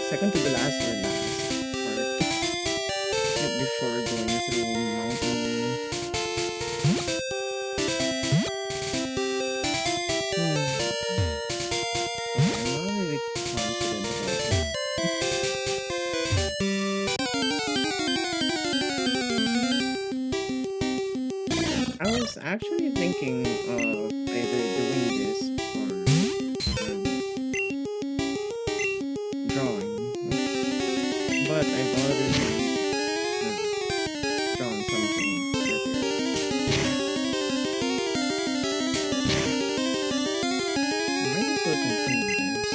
second to the last or last part, like before going through mountain. Okay, I'm not really confident about this. I was actually thinking of either doing this or drawing, but I've already drawn something better. Might as well continue this.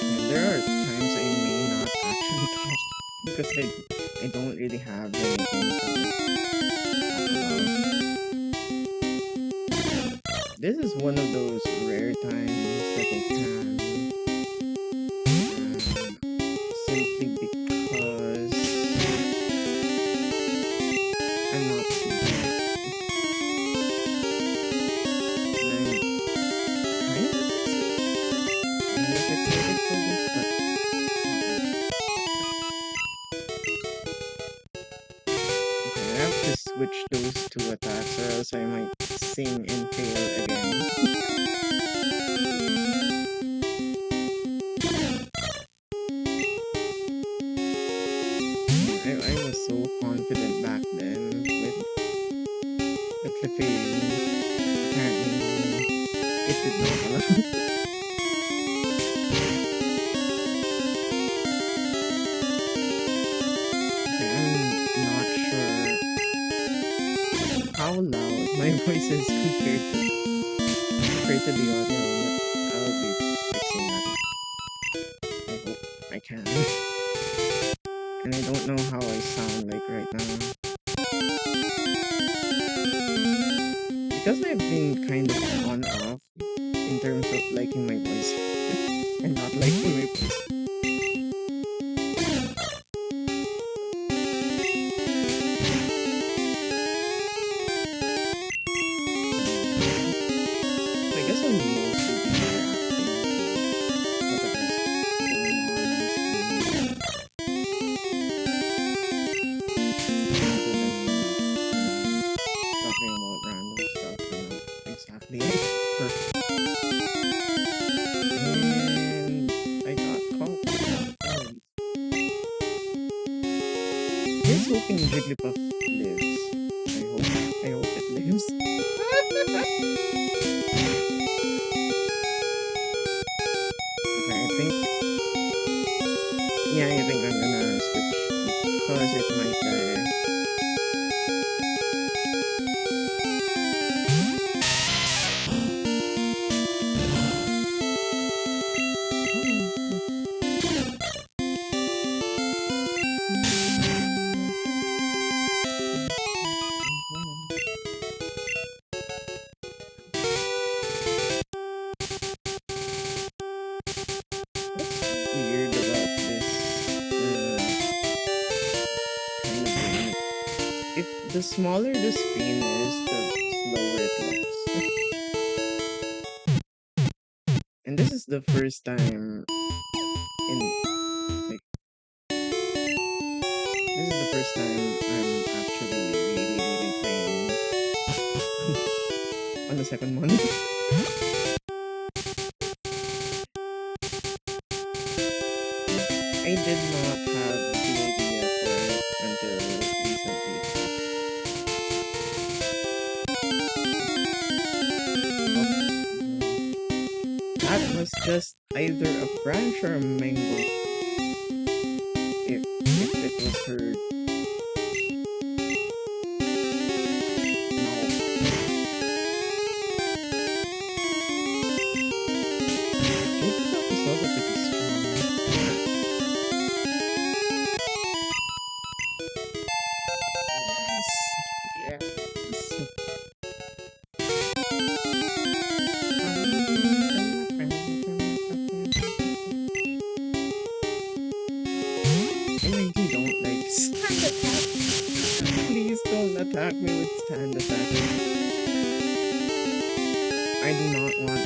And there are times I may not actually talk because I don't really have anything to talk about. This is one of those rare times that I can, simply because I'm not sleeping. And I'm kind of excited for this, but not really. Okay, I have to switch those two attacks or else I might sing and fail again. I was so confident back then with the clipping. Apparently, it did not allow. Okay, I'm not sure how loud my voice is compared to the audio, but I'll be fixing that. I hope I can. And I don't know how I sound like right now. Because I've been kind of on off in terms of liking my voice and not liking my voice. So I guess I'm mostly been reacting to whatever's going on screen rather than talking about random stuff and not exactly perfect. And I got caught. Here's hoping Jigglypuff lives. I hope it lives. Okay, I think I'm gonna switch because it might die. What's weird about this kind of game? If the smaller the screen is, the slower it looks. And this is the first time in like this is the first time I'm actually really playing on the second one. I did not have the idea for it until recently. That was just either a branch or a mango. If it was heard. No. Jigglypuff is also pretty strong. Yes. I really don't like stand attack. Please don't attack me with stand attack. I do not want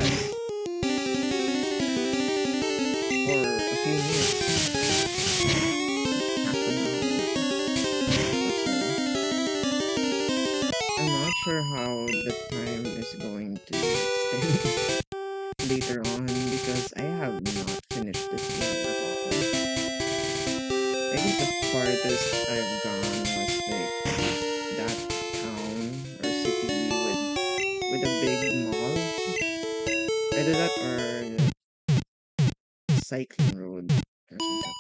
fast for a few minutes, half an hour or so. I'm not sure how the time is going to extend later on because I have not finished this game at all. I think the farthest I've gone was like that town or city with a big mall. Either that or cycling road or something.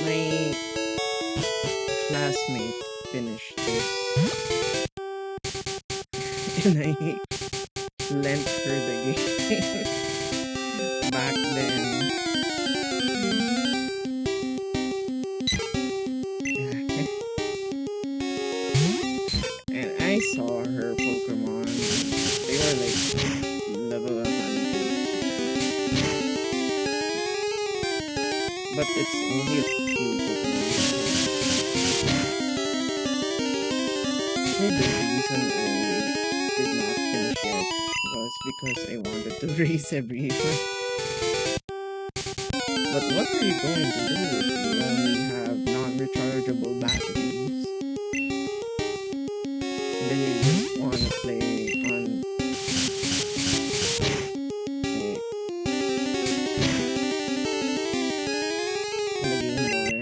My classmate finished this and I lent her the game back then. And I saw her Pokemon. They were like level 100. But it's only a few Pokemon. Actually, the reason I did not finish it was because I wanted to race everyone. But what are you going to do if you only have non-rechargeable batteries? And then you just want to play on the Game Boy.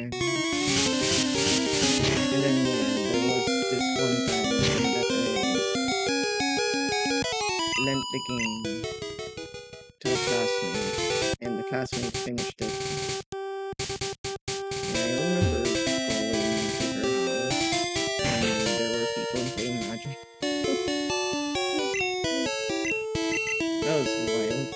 And then there was this one time that I lent the game to a classmate, and the classmate finished it. And I remember going to her house, and there were people playing Magic. That was wild.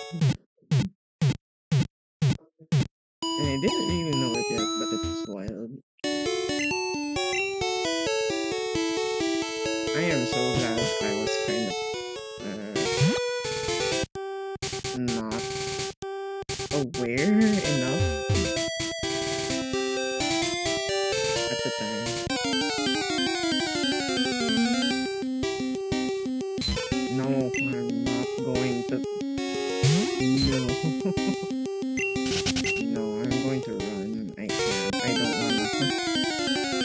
And I didn't really know it yet, but it was wild. I am so glad I was kind of not aware enough at the time. No, I'm not going to. No. No, I'm going to run. I can't. I don't wanna.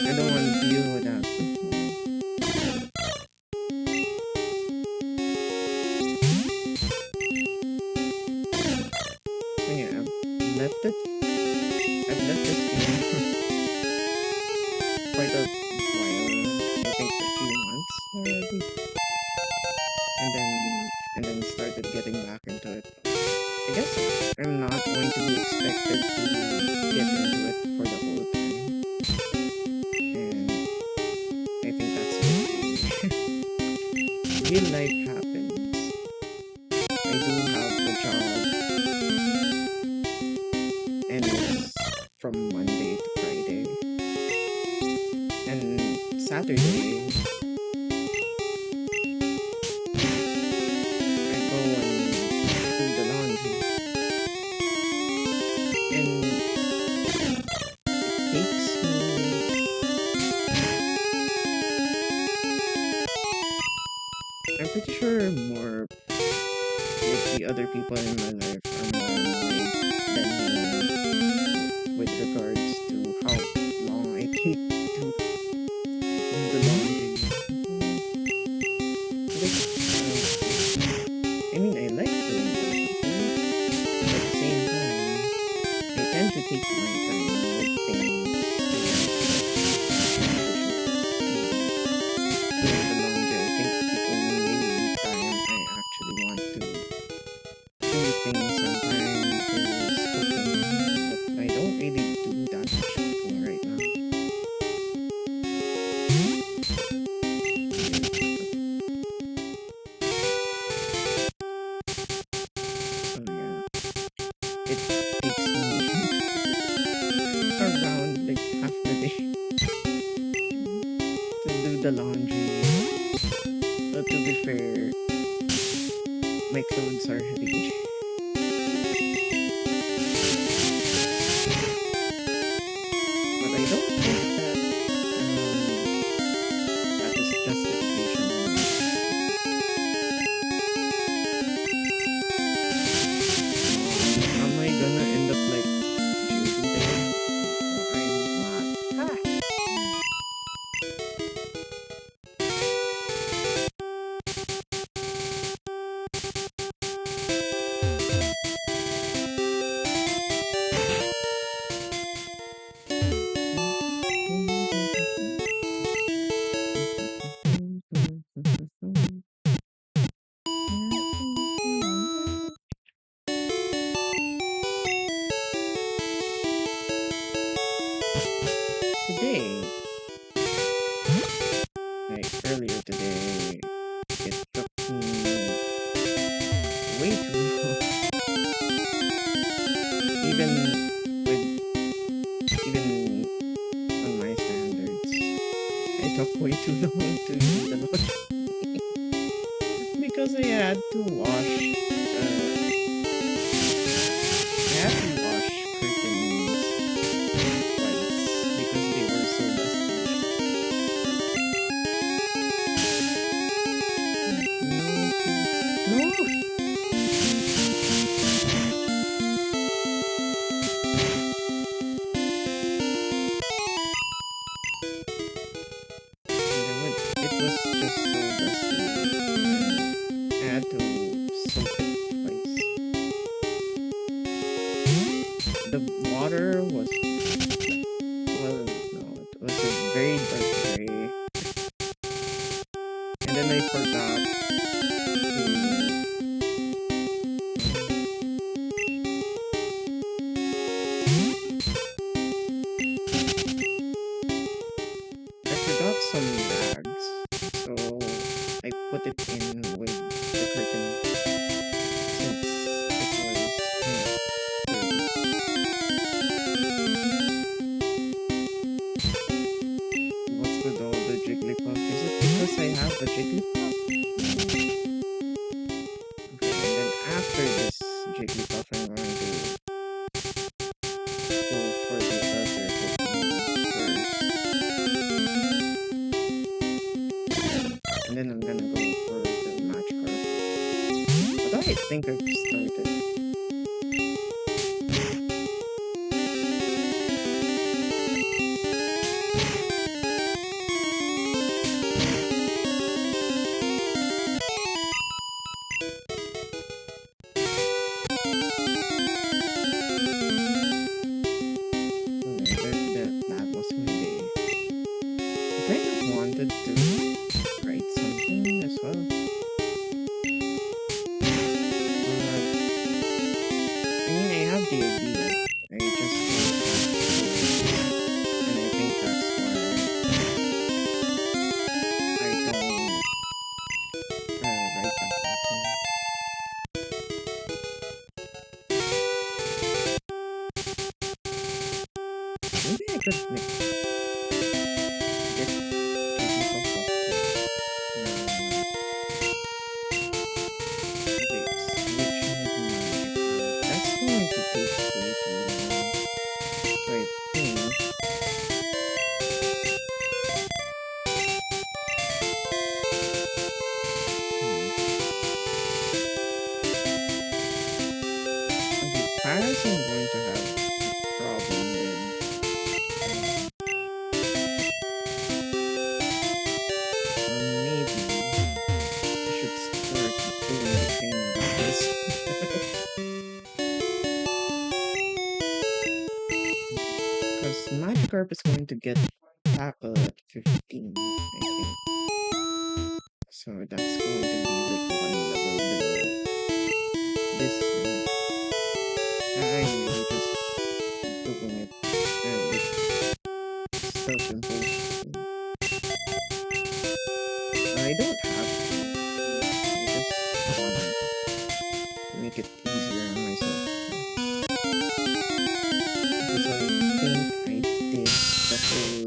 I don't wanna deal with that. So yeah, I've left it. I've left this game for quite a while. I think for 2 months already. And then started getting back into it. I guess I'm not going to be expected to get into it for the whole time. And I think that's okay. Real life happens. I do have a job, and it's from Monday to Friday. And Saturday, I go and do the laundry. And it takes me. I'm pretty sure more like the other people in my life are more annoyed than me with regards to how long I take to do the laundry. Because, I mean, I like doing the laundry, but at the same time, I tend to take my time with things doing the laundry. I think the only time I actually want to do things sometimes is cooking, but I don't really do that much cooking right now. So yeah, it takes me around like half the day to do the laundry. But to be fair, my clothes are heavy. But I don't think that is justified. Mhm. Today, like earlier today, it took me way too long. Even with even on my standards, it took way too long to do the laundry because I had to wash curtains twice because they were so dusty. No, please. No! It was just so dusty and I had to soak it twice. The water was, well, no, it was a very dark gray. And then I forgot to, I forgot some bags. So I put it in with the curtain since it was kind of dirty. What's with all the Jigglypuff? Is it because I have a Jigglypuff? Okay, and then after this Jigglypuff, I'm going to go for the other Pokemon first. And then I'm gonna go for the Magikarp. But I think I've started. That was my day. I kind of wanted to write something as well. I mean, I have the idea. I just don't have to. And I think that's why I don't write that often. Maybe I could get Jigglypuff up to. No, okay, switching with Magikarp. That's going to take way too long. So I think. Okay, Paris I'm going to have a problem with. Or maybe I should start doing the trainer battles. Because Magikarp is going to get tackled at 15, I think. So that's going to be like one level below this one. I'm really just doing it with self-imposed. I don't have to. I just want to make it easier on myself. Because I think I did the whole.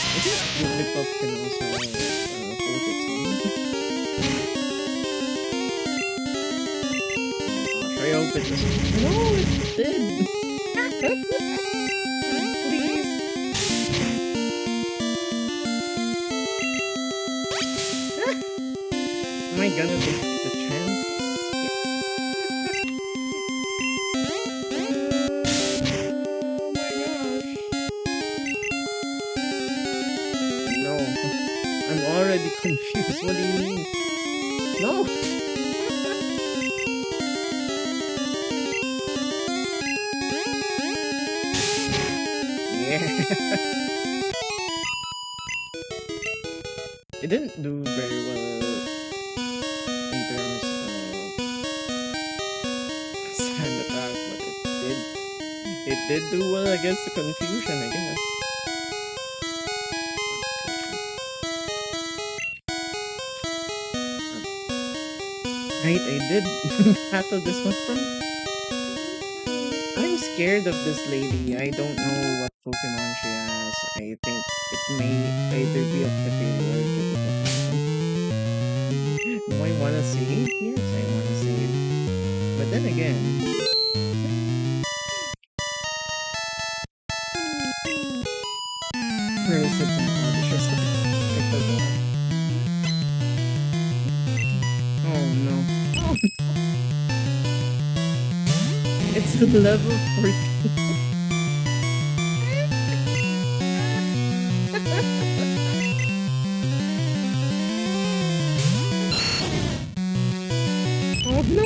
I think Jigglypuff can also hold its own. Oh gosh, I hope it doesn't. No, it did! Please! Am I gonna take the chance? Oh my gosh! No, I'm already confused. What do you mean? No! It didn't do very well in terms of sand attack, but it did do well against the confusion, I guess. Right, I did battle this one from. I'm scared of this lady. I don't know what Pokemon she has. I think it may either be a Pepper or Jigglypuff. Do I wanna save? Yes, I wanna save. But then again, where is it some auditions? I forgot. Oh no. Oh, it's a level 14. Oh no.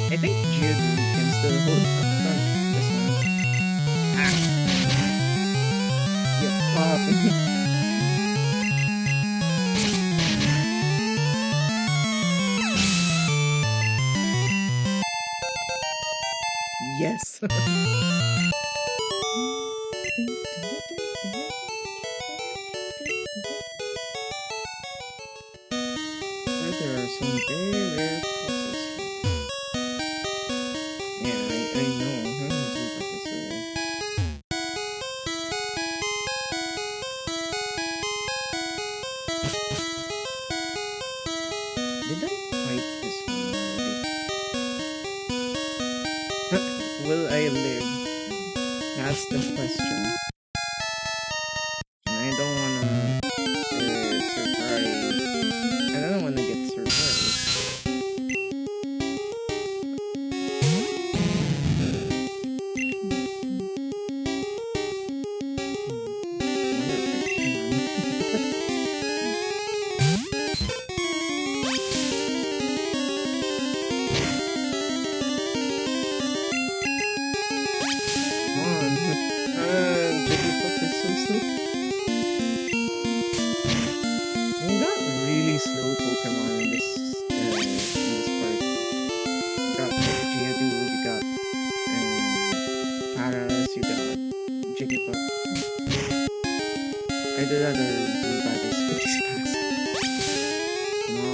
I think Geodude can still hold up front this one. Ah, yep. Yes. There are some very rare puzzles here. Yeah, I know. Huh? Did I fight this one already? Will I live? That's the question. And I don't wanna surprise. I don't wanna get surprised. Jigglypuff is so slow. We got really slow Pokemon in this part. You got Geodude, you got Paras, you got Jigglypuff. I'd rather do that as quick as fast. Come on.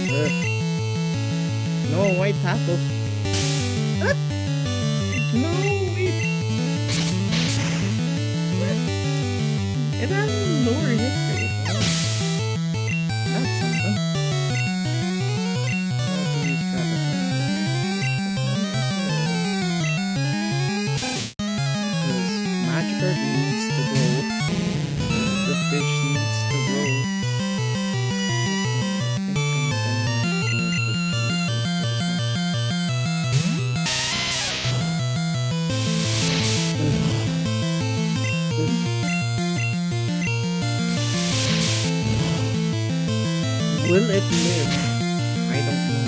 There we go. No, white tackle. No, wait. It has lower hit rate. That's something. Also use traffic. Because Magikarp needs to grow. The fish needs to grow. Will it live? I don't know.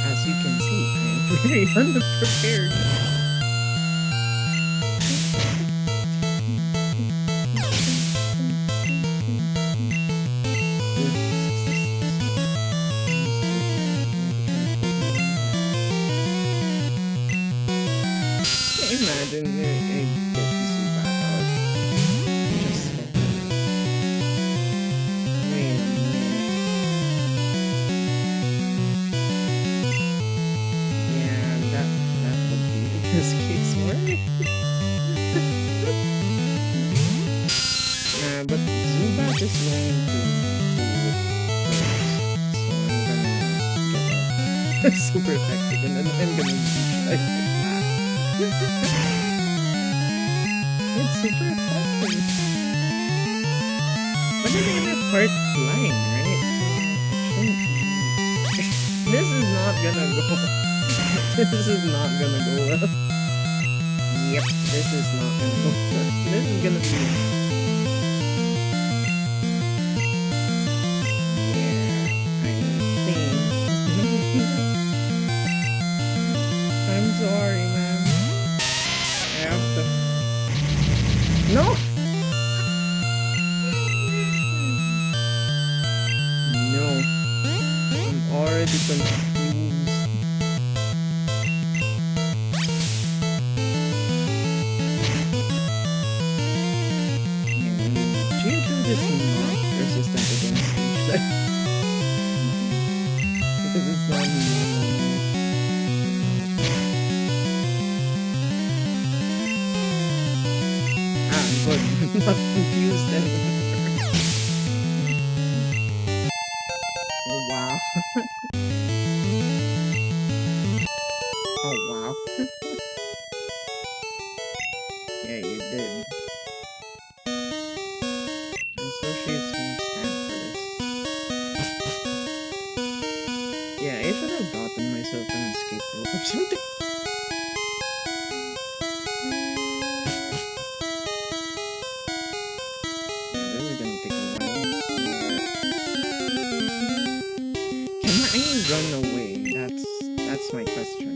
As you can see, I am very unprepared. Imagine it gets you back out. Just But Zubat is going to do it first. So I'm gonna get a super effective and then I'm gonna use like that. It's super effective. But then again, it's part flying, right? So it shouldn't be. This is not gonna go. This is not gonna go well. Yep, this is not gonna go well. This is gonna be. Yeah, I think. I'm sorry, man. I have to. No! No. I'm already confused. Geodude is not resistant against each type. Because it's not good. I'm not confused anymore. Oh wow. Oh wow. Yeah, you did. Associates won't stand for this. Yeah, I should have gotten myself an escape rope or something. Yeah, this is gonna take a while. Can I run away? That's my question.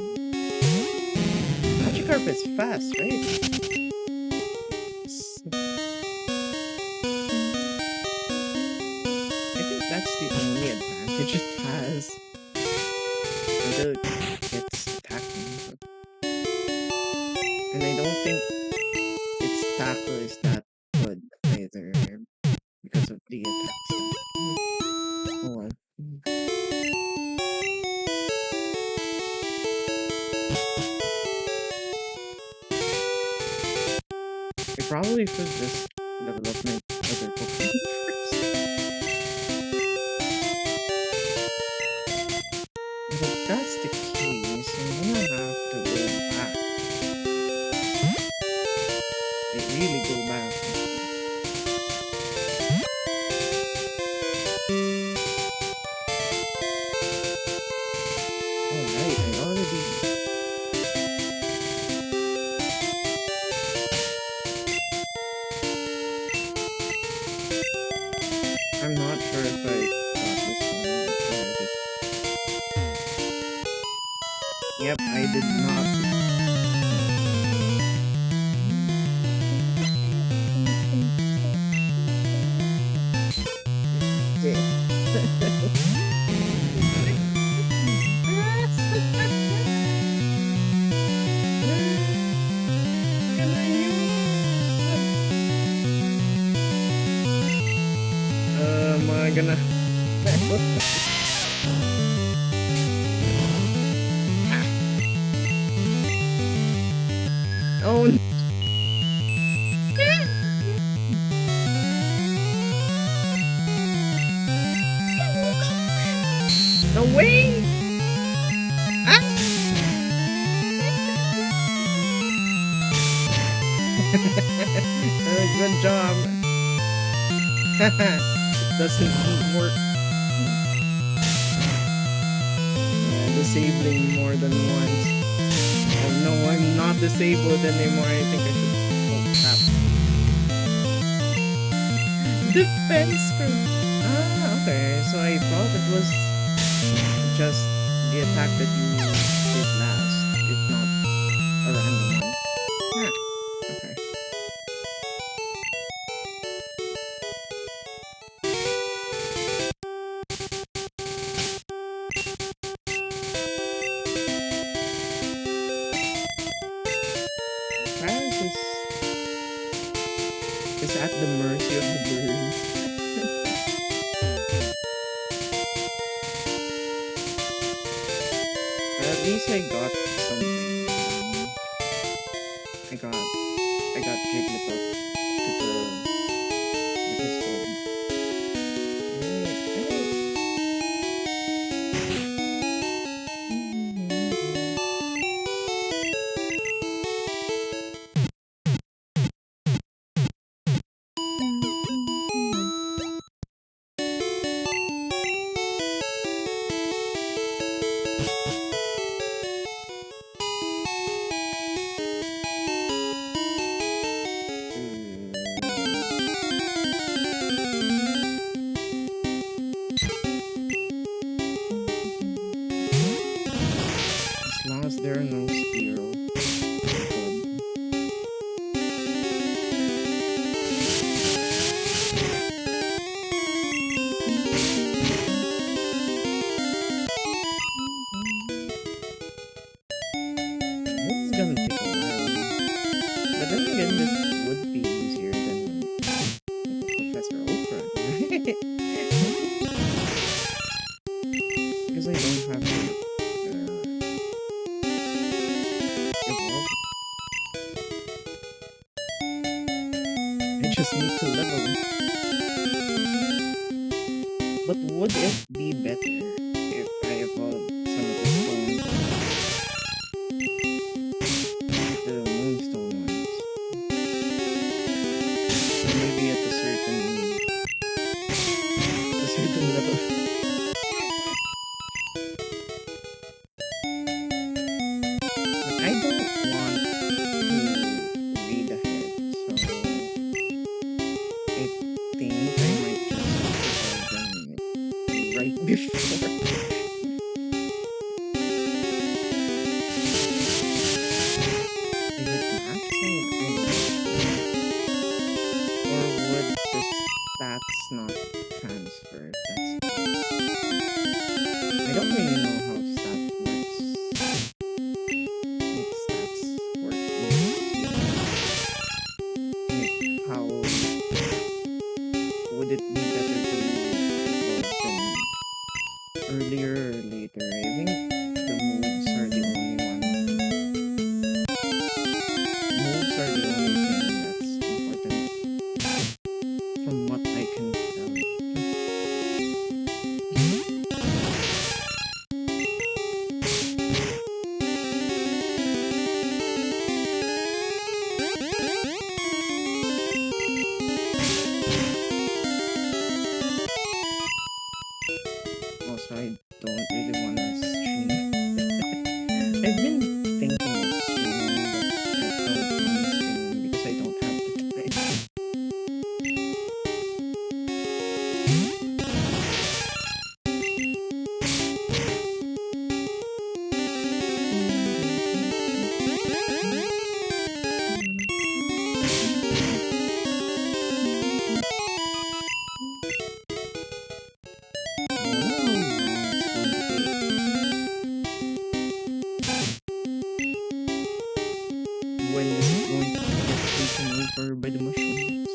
Magikarp is fast, right? I think that's the only advantage it has. Until it gets attacking. And I don't think its tackle is that good either. Because of the attack stuff. Oh well. I probably should just level up my other Pokemon first. But if that's the case, I'm gonna have to go back. I really go back. Alright, I already... I'm not sure if I got this one already. Yep, I did not. Am I gonna... Oh no. No way! Ah! Good job. It doesn't work. Yeah, disabling more than once. Oh no, I'm not disabled anymore. I think I should. Oh crap. Defense curve. Ah, okay. So I thought it was just the attack that you did last, if not a random one. Ah, okay. Paris is at the mercy of the birds. At least I got something. I up to the with his body. Right, as long as there are no squirrel, good. This is gonna take a while. But then again, this would be easier than like Professor Oprah, right? Because I don't have to evolve. I just need to level. But would it be better if I evolve some of the stones, the moonstone ones? Or maybe at a certain level. But I don't want to read ahead, so I think I might just evolve them right before. Is it maxing? Or would the stats not transfer? I don't really know how stats works. Like stats work in like how would it be better to evolve them earlier or later? I think the moves are the only one. Moves are the only thing that's important from what I can tell. Also, I don't really want to stream. I've been thinking of streaming, but I don't want to stream because I don't have the time. I wonder how long it's going to take. When is it going to get taken over by the mushrooms?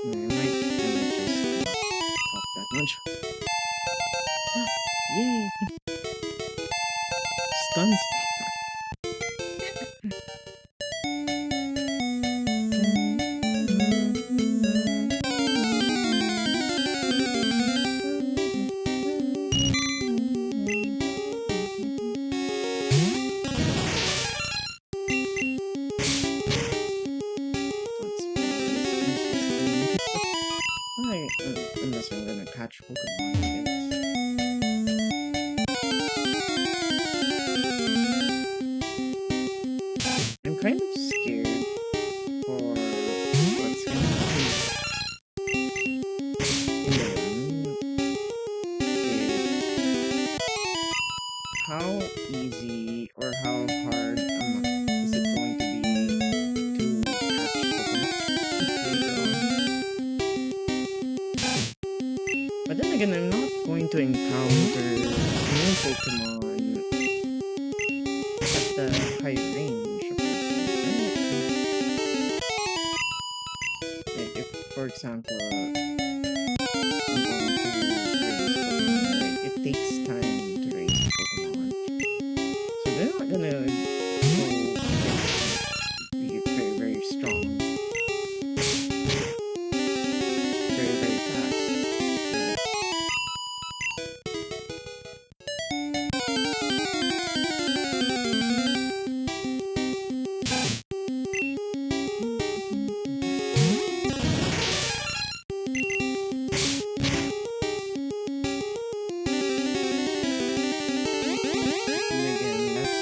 I might just not talk that much. Yay! Stuns. Alright, unless I'm gonna catch Pokemon, I guess. I'm kind of scared for what's gonna happen in the run. How easy or how hard is it going to be to catch Pokemon later on? But then again, I'm not going to encounter new Pokemon at high range of movement, like if, for example, I'm going to raise Pokemon, right? It takes time to raise the Pokemon, so they're not gonna go be very, very strong, very, very fast. Right? And again, that's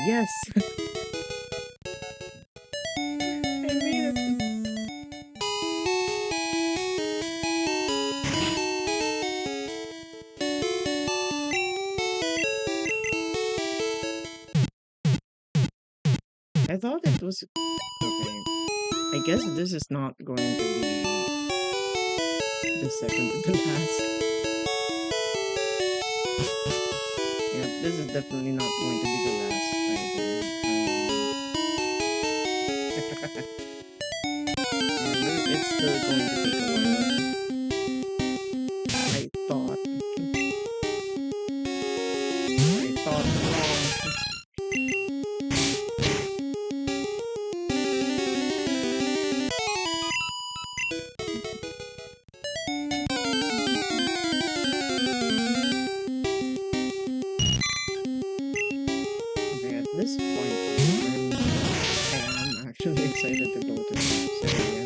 Yes, I made it. I thought it was okay. I guess this is not going to be the second to the last. Yeah, this is definitely not going to be the last either. And it's still going to take a while. I thought. I thought wrong. Okay, at this point, I am actually excited to go to Syria.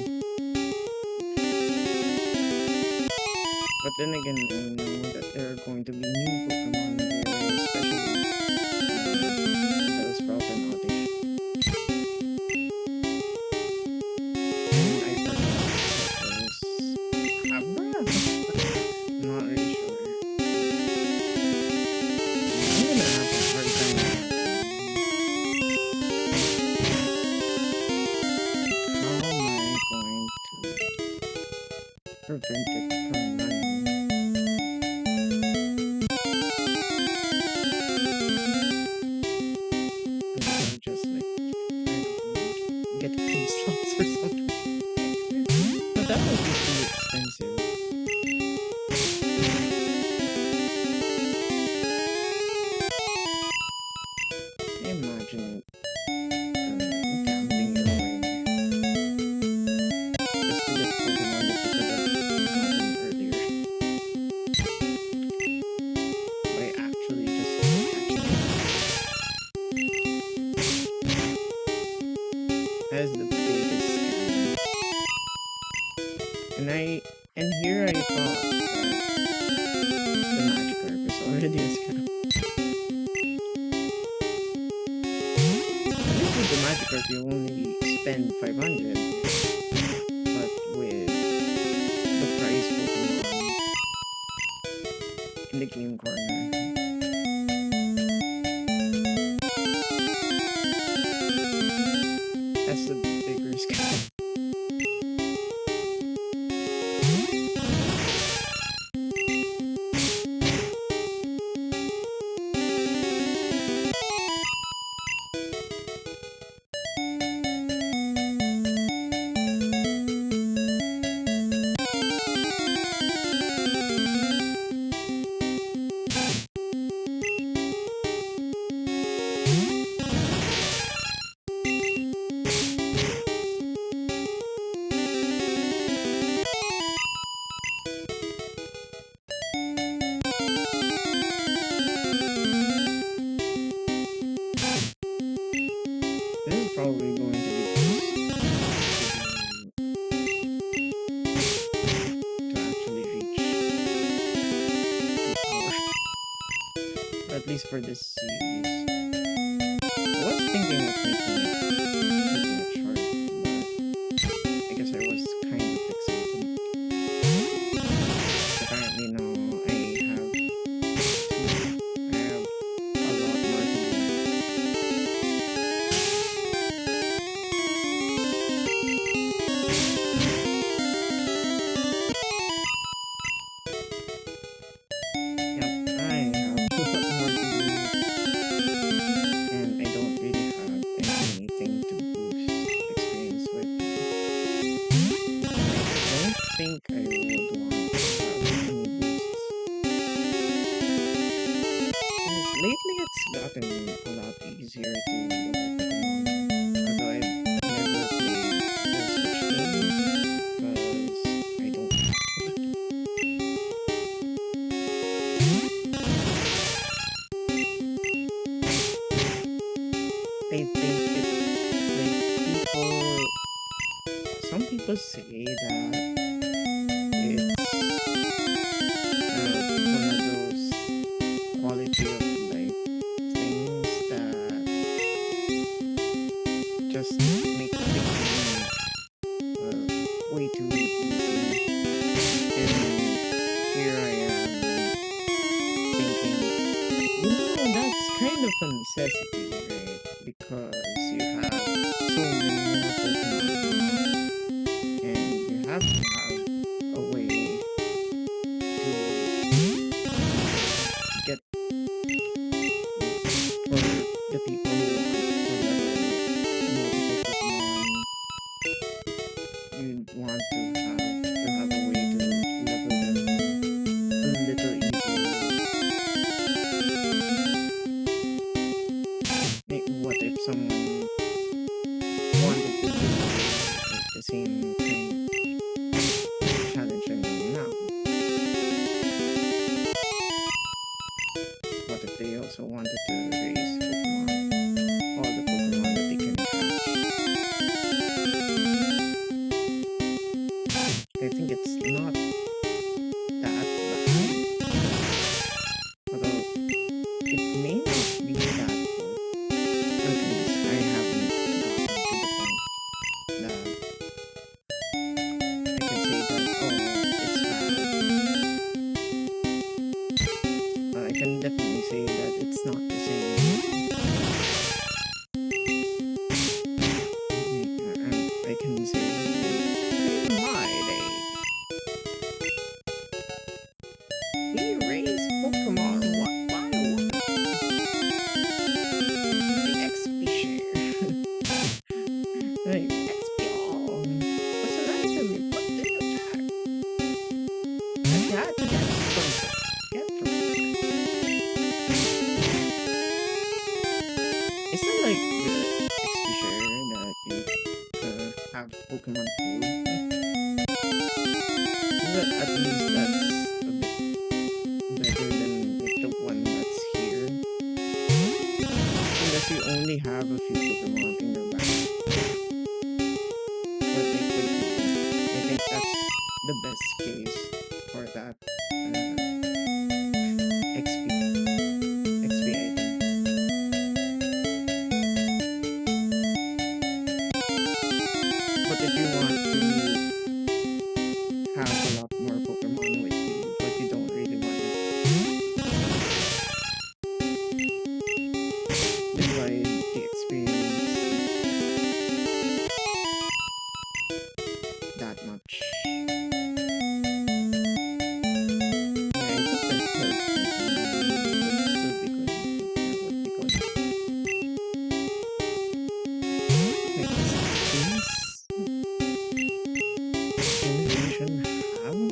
But then again, I know that there are going to be new Pokemon there, especially those Sprout and Oddish. And I forgot what was Abra? Not really sure. I'm gonna have a hard time. How am I going to prevent it from running? Or just like, I don't know, get food slots or something. But that would be too expensive. Imagine gambling your way just to get Pokemon that you could have gotten earlier by actually just catching it. That is the biggest scam. And here I thought that the Magikarp is already a scam. At least with the Magikarp you only spend 500, but with the prize Pokemon in the game corner, that's the bigger scam. This is probably going to be to actually reach an hour, at least for this series. I was thinking of keeping it short, but I guess I was kind of fixated. Apparently now I have a lot more to do. Yep, I have a lot more to do, and I don't really have anything to boost experience with. I don't think I would want to have any boosts. Because lately it's gotten a lot easier to level Pokemon. Although I've never played the Switch game because I don't have to. I think some people say that it's one of those quality of life things that a necessity, right? Because you have so many more Pokemon now, and you have to have a way to get for the people who want to level multiple Pokemon. You want to have a way to level them a little easier. What if someone wanted to do like the same kind of challenge I'm doing now? What if they also wanted to raise Pokemon, all the Pokemon that they can catch? I think it's not that bad, although it may not be that good. At least I haven't gotten to the point that I can say that, oh, it's bad. I can definitely say that it's not the same. I can say, in my day, we raised Pokemon one by one. The XP share. Like, XP all. What's an item you put in the attack? And you had to get from somewhere. It's not like the XP share that you have Pokemon pool. But at least that's a bit better than like the one that's here. Unless you only have a few Pokemon in your bag. But I think that's the best case for that XP item. But if you want to have a lot more Pokemon with you, but you don't really want to divide the experience that much. Yeah, I think that third item would still be good. That would be good. Wait, is generation have an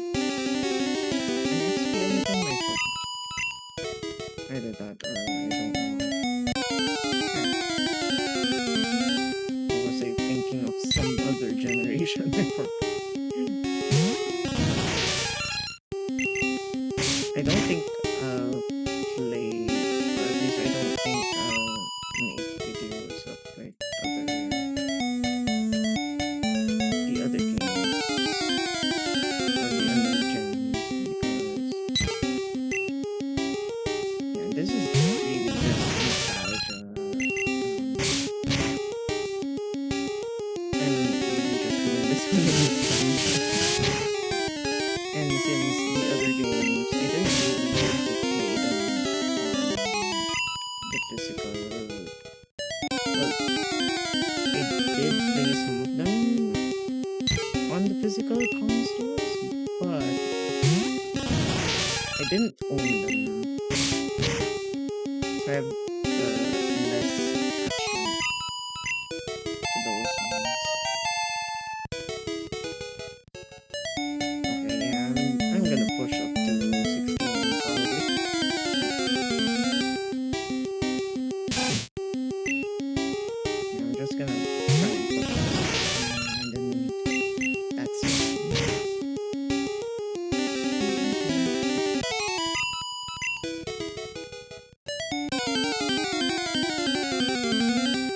XP item? I forgot. Either that or I don't know. Or was I thinking of some other generation? I forgot. I don't think play, or at least I don't think make videos of like the other games or the other gens because yeah, this is really just nostalgia and really just doing this for the nostalgia. And since the other games, I didn't really get to play them on the physical. Well, I did play some of them on the physical consoles, but I didn't own them. So I have less attachment to those ones. Okay, yeah, I'm gonna push up to 16 probably. Yeah, I'm just gonna try and push up to 16 and then that's it.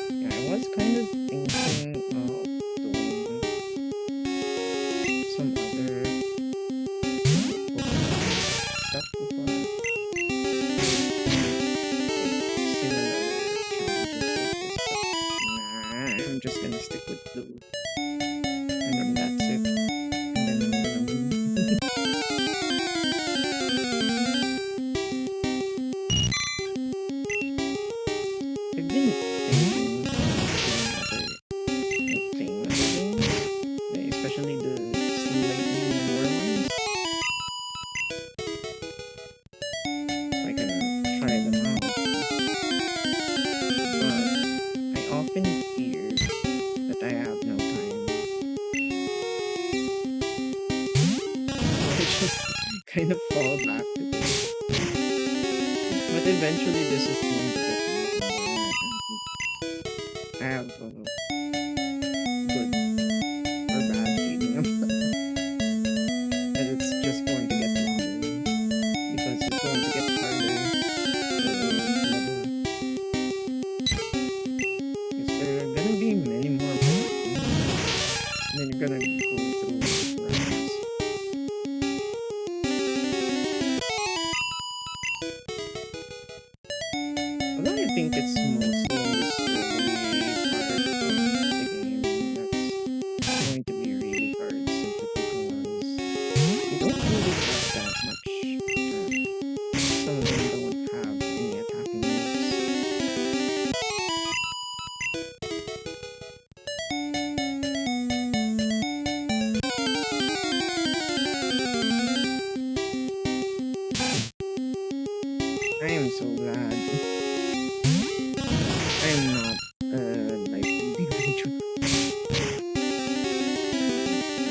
Yeah, I was kind of thinking of doing some other stuff before, like similar challenges like this, but nah, I'm just gonna stick with blue, and then that's it, and then I'm gonna win. kind of fall back to this. But eventually, this is going to get longer. I have a good or bad feeling about that it's just going to get longer because it's going to get harder to level. Because there are gonna be many more Pokemon, and then you're gonna go through rounds. Although I think it's mostly in this early part of the game that's going to be really hard simply because you don't really have that much attack. Some of them don't have any attacking moves. I am so glad I am not like the VTuber.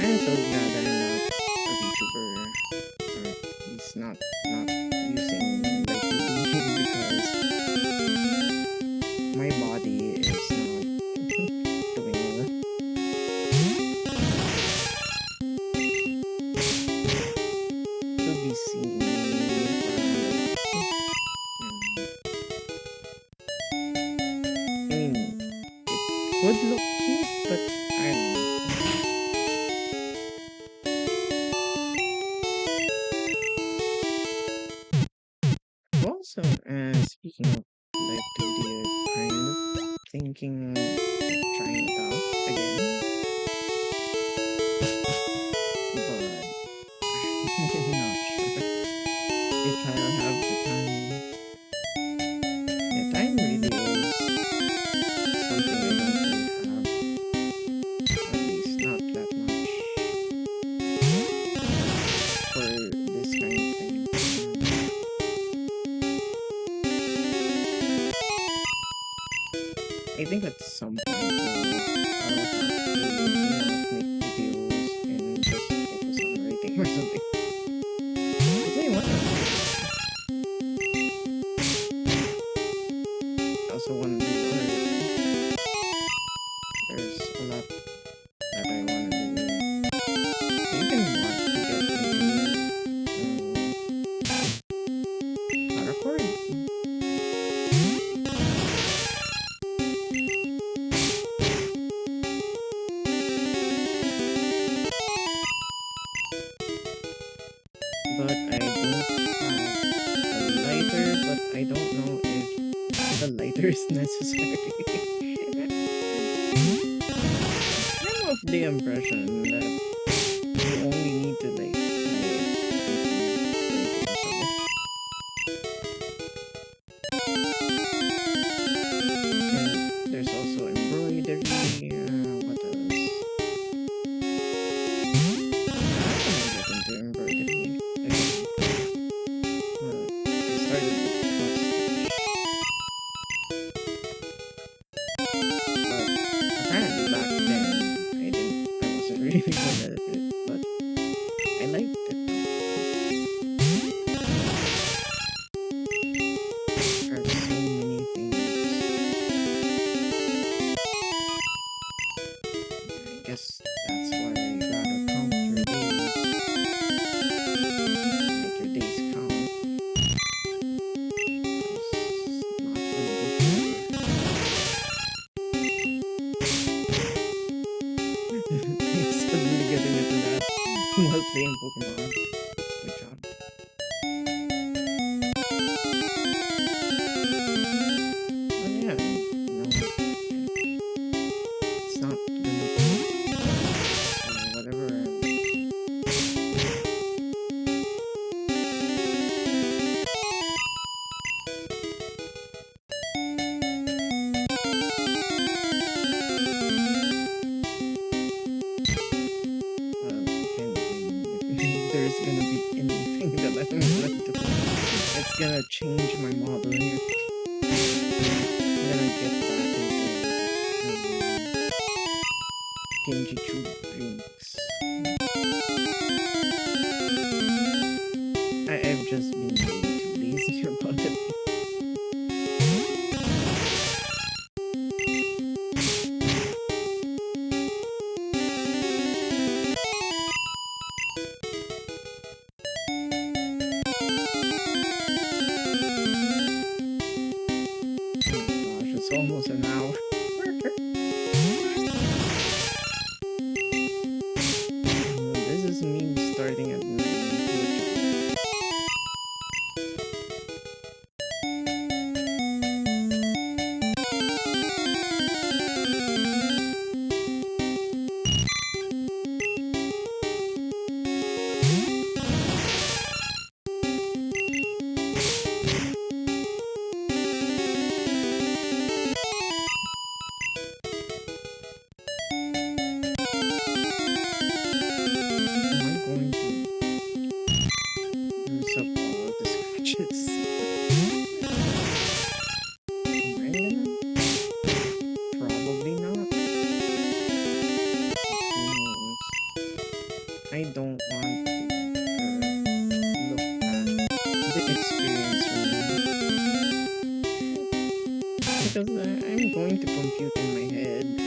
I am so glad I am not a VTuber, or at least not using like the because my body is not doing well. To be seen. I mean, it could look cute, but I don't know. Also, speaking of like 2D, kind of thinking of trying it out again, but I'm not sure if I'll have the time. Yeah, time really is something I don't really have, at least not that much for this kind of thing. I think at some point I'll have to, make videos and just focus on writing or something. I'll tell you what, I also want to do art. There's a lot that I want to do. I even want to get into paracord. But I don't have a lighter, but I don't know if the lighter is necessary. I'm of the impression that you only need to like and there's also embroidery. What else? I want to get into embroidery again. I started with cross stitch, but apparently back then I wasn't really good at it, but I liked it though. There are so many things. I guess that's why you gotta count your days. Make your days count. It's not gonna go forever. Suddenly getting into that while playing Pokemon. Good job. But yeah, it's not gonna be so whatever. If there's gonna be anything that I'm gonna do, it's gonna change my model here. I'm gonna get back into Genji Tube drinks. just been way too lazy about it. Oh my gosh, it's almost an hour. This is me starting at 9, literally. Am I going to use up all of the scratches? Am I gonna? Probably not. But who knows? I don't want to look at the experience remaining because I'm going to compute in my head and I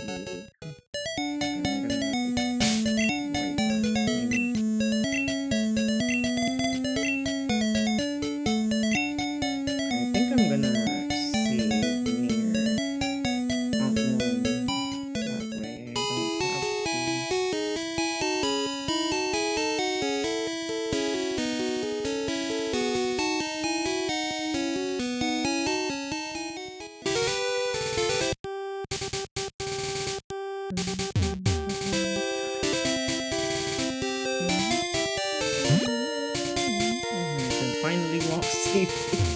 Maybe. I'm gonna let it right now. I think I'm gonna save near Outland. That way I don't have to. I can finally walk safely.